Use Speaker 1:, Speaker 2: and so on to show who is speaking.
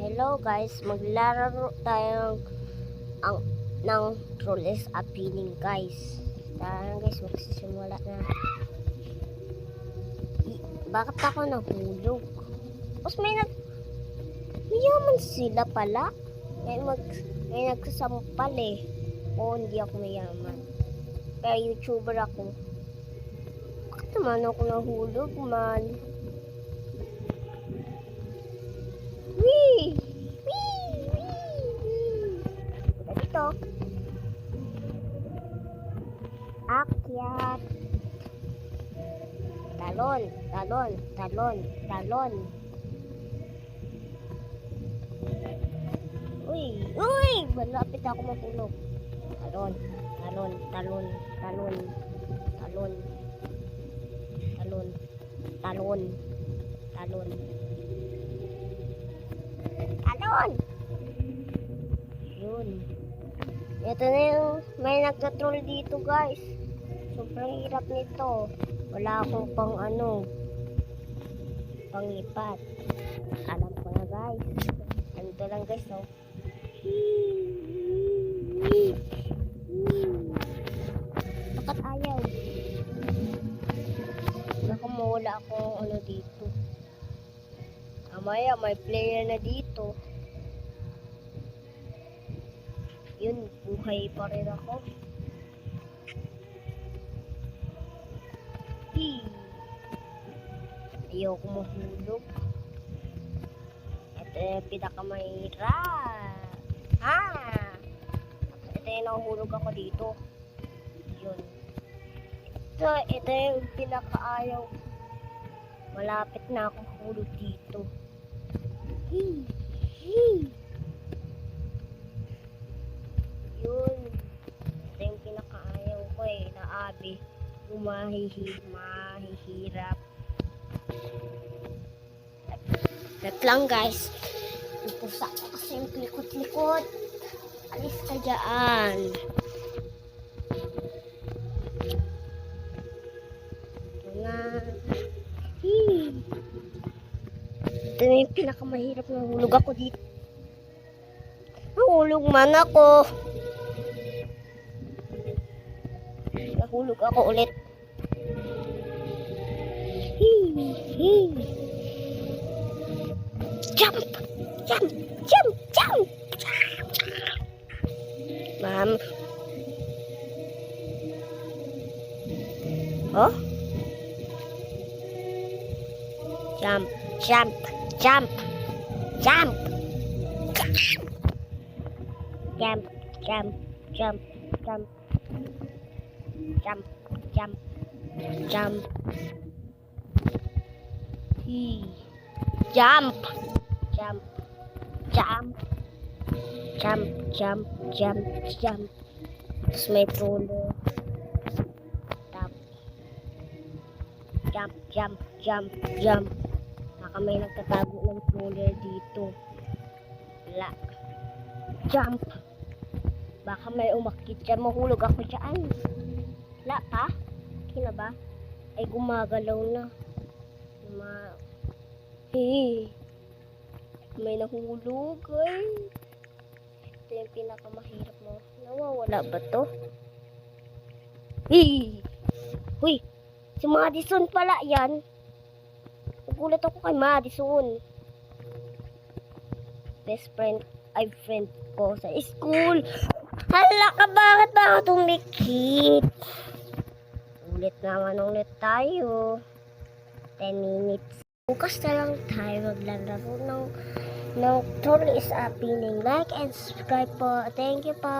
Speaker 1: Hello guys, maglalaro tayo ng Troll is Appealing guys. Tara guys, magsisimula na. Bakit ako nahulog? Tapos mayaman sila pala. May nagsasampal eh. Oo, hindi ako mayaman. Pero YouTuber ako. Bakit naman ako nahulog man? Wee! Wee! Wee! Dito. Akyat. Talon, talon, talon, talon. Uy, uy! Malapit ako mahulog. Talon, talon, talon, talon, talon, talon, talon, talon. Talon! Yun. Ito na yung may nagtatroll dito guys. Sobrang hirap nito. Wala akong pangipat. Alam ko na guys. Ganito lang guys, no? Bakit ayaw? Baka mawala akong dito. Amaya, may player na dito. Yun, buhay pa rin ako. Ayoko mahulog. Ito yung pinakamahirap. Ito yung nahulog ako dito. Yun. Ito yung pinakaayaw. Malapit na ako hulog dito. Yun. Ito yung pinakaayaw ko eh. Na abi. Mahihirap. Wait lang guys. Pusa ko kasi yung likot-likot. Alis ka dyan. Ito na. Ito na yung pinakamahirap na hulog ako dito. Nahulog man ako. Nahulog ako ulit. Jump! Jump! Jump! Jump! Ma'am. Oh? Jump! Jump! Jump! Jump! Jump! Jump! Jump! Jump! Jump! Jump! Jump! Jump! Jump! Jump! Jump! Jump! Jump! Jump! Tapos may troller. Tap. Jump! Jump! Jump! Jump! Baka may nagtatago ng troller dito. Wala. Jump! Baka may umakit dyan. Mahulog ako dyan. Wala pa? Kina ba? Ay gumagalaw na. May nahulog ay. Ito yung pinakamahirap mo. Nawawala ba to? Huy! Si Madison pala yan. Nagulat ako kay Madison. Best friend ko sa school. Hala ka, bakit ba ako tumikit? Ulit tayo. 10 minutes. Bukas na lang tayo maglalaro ng Troll is Appealing. Like and subscribe po. Thank you po.